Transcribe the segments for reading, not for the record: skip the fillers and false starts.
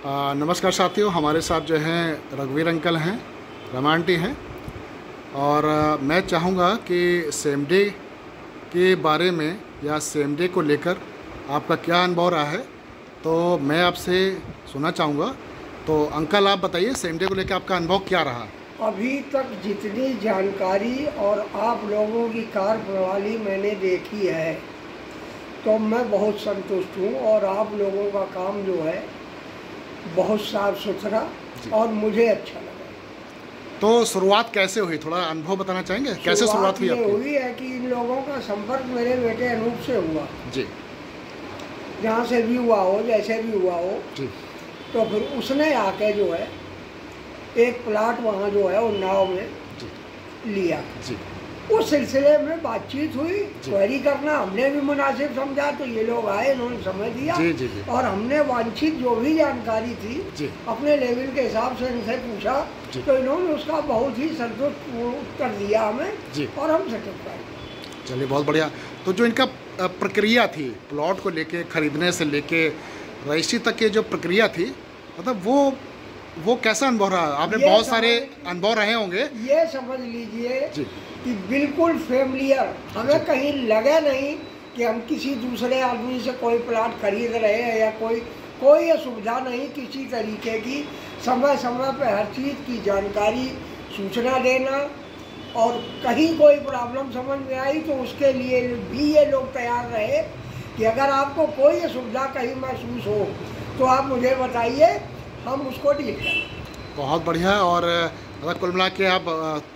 नमस्कार साथियों, हमारे साथ जो हैं रघुवीर अंकल हैं, रमा आंटी हैं और मैं चाहूँगा कि सेम डे के बारे में या सेम डे को लेकर आपका क्या अनुभव रहा है, तो मैं आपसे सुनना चाहूँगा। तो अंकल आप बताइए, सेम डे को लेकर आपका अनुभव क्या रहा? अभी तक जितनी जानकारी और आप लोगों की कार्यप्रणाली मैंने देखी है तो मैं बहुत संतुष्ट हूँ और आप लोगों का काम जो है बहुत साफ सुथरा और मुझे अच्छा लगा। तो शुरुआत कैसे हुई, थोड़ा अनुभव बताना चाहेंगे? कैसे शुरुआत हुई आपकी? हुई है कि इन लोगों का संपर्क मेरे बेटे अनूप से हुआ जी, जहाँ से भी हुआ हो, जैसे भी हुआ हो जी। तो फिर उसने आके जो है एक प्लाट वहाँ जो है उन्नाव में लिया जी। उस सिलसिले में बातचीत हुई, क्वेरी करना हमने भी मुनासिब समझा, तो ये लोग आए, इन्होंने समझ दिया जी। और हमने वांछित जो भी जानकारी थी अपने लेवल के हिसाब से इनसे पूछा, तो इन्होंने उसका बहुत ही संतुष्ट उत्तर दिया हमें और हम सेटिस्फाइड। चलिए, बहुत बढ़िया। तो जो इनका प्रक्रिया थी, प्लॉट को लेके, खरीदने से लेके रजिस्ट्री तक की जो प्रक्रिया थी, मतलब वो कैसा अनुभव रहा? आपने बहुत सारे अनुभव रहे होंगे। ये समझ लीजिए कि बिल्कुल फेमिलियर, हमें कहीं लगे नहीं कि हम किसी दूसरे आदमी से कोई प्लाट खरीद रहे हैं या कोई असुविधा नहीं किसी तरीके की। समय समय पे हर चीज़ की जानकारी, सूचना देना, और कहीं कोई प्रॉब्लम समझ में आई तो उसके लिए भी ये लोग तैयार रहे कि अगर आपको कोई असुविधा कहीं महसूस हो तो आप मुझे बताइए, हम उसको डील करें। बहुत बढ़िया। और कुल मिला के आप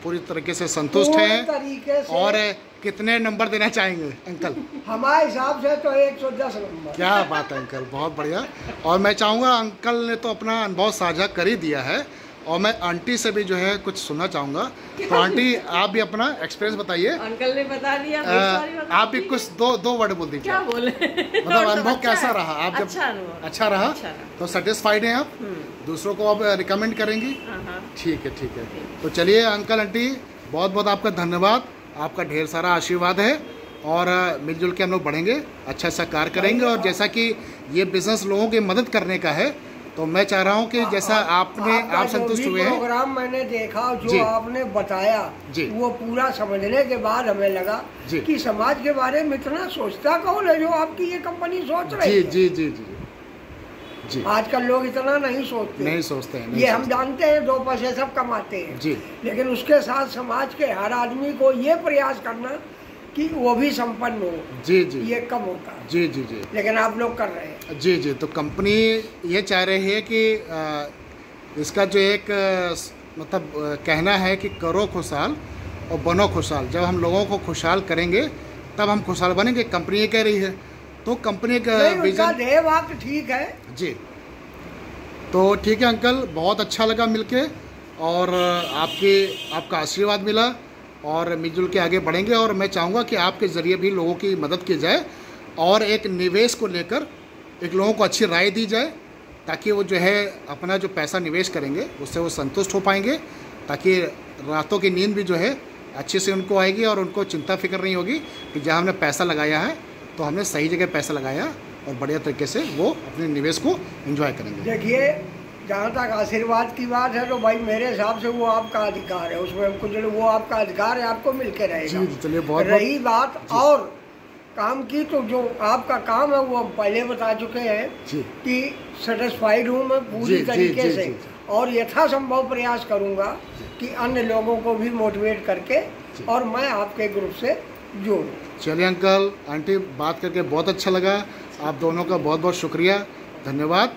पूरी तरीके से संतुष्ट हैं तरीके से। और कितने नंबर देना चाहेंगे अंकल? हमारे हिसाब से तो 110 नंबर। क्या बात है अंकल, बहुत बढ़िया। और मैं चाहूँगा, अंकल ने तो अपना अनुभव साझा कर ही दिया है और मैं आंटी से भी जो है कुछ सुनना चाहूँगा। तो आंटी आप भी अपना एक्सपीरियंस बताइए। अंकल ने बता दिया, आप भी कुछ दो वर्ड बोल दीजिए। क्या बोले? मतलब अनुभव कैसा रहा? आप जब अच्छा रहा तो सेटिस्फाइड हैं आप? दूसरों को आप रिकमेंड करेंगी? ठीक है, ठीक है। तो चलिए अंकल आंटी, बहुत बहुत आपका धन्यवाद, आपका ढेर सारा आशीर्वाद है और मिलजुल के हम लोग बढ़ेंगे, अच्छा सा कार्य करेंगे। और जैसा कि ये बिजनेस लोगों की मदद करने का है, तो मैं चाह रहा हूँ कि जैसा आप संतुष्ट हुए हैं। प्रोग्राम मैंने देखा, जो आपने बताया वो पूरा समझने के बाद हमें लगा कि समाज के बारे में इतना सोचता कौन है जो आपकी ये कंपनी सोच रही है। जी जी जी जी। आजकल लोग इतना नहीं सोचते हैं। ये हम जानते हैं, 2 पैसे सब कमाते हैं जी, लेकिन उसके साथ समाज के हर आदमी को ये प्रयास करना कि वो भी संपन्न हो जी। ये कम होता है जी, लेकिन आप लोग कर रहे हैं जी। तो कंपनी ये चाह रही है कि इसका जो एक मतलब कहना है कि करो खुशहाल और बनो खुशहाल। जब हम लोगों को खुशहाल करेंगे तब हम खुशहाल बनेंगे, कंपनी ये कह रही है। तो कंपनी का विजन वाक्य ठीक है जी। तो ठीक है अंकल, बहुत अच्छा लगा मिलके और आपका आशीर्वाद मिला और मिलजुल के आगे बढ़ेंगे। और मैं चाहूँगा कि आपके ज़रिए भी लोगों की मदद की जाए और एक निवेश को लेकर एक लोगों को अच्छी राय दी जाए, ताकि वो जो है अपना जो पैसा निवेश करेंगे उससे वो संतुष्ट हो पाएंगे, ताकि रातों की नींद भी जो है अच्छे से उनको आएगी और उनको चिंता फिक्र नहीं होगी कि जहाँ हमने पैसा लगाया है तो हमने सही जगह पैसा लगाया और बढ़िया तरीके से वो अपने निवेश को एंजॉय करेंगे। देखिए, जहाँ तक आशीर्वाद की बात है तो भाई मेरे हिसाब से वो आपका अधिकार है, उसमें कुछ वो आपका अधिकार है, आपको मिलके रहेगा। चलिए, बहुत रही बात और काम की, तो जो आपका काम है वो हम पहले बता चुके हैं कि सेटिस्फाइड हूँ मैं पूरी तरीके से और यथासंभव प्रयास करूँगा कि अन्य लोगों को भी मोटिवेट करके और मैं आपके ग्रुप से जोड़ूँ। चलिए अंकल आंटी, बात करके बहुत अच्छा लगा। आप दोनों का बहुत बहुत शुक्रिया, धन्यवाद।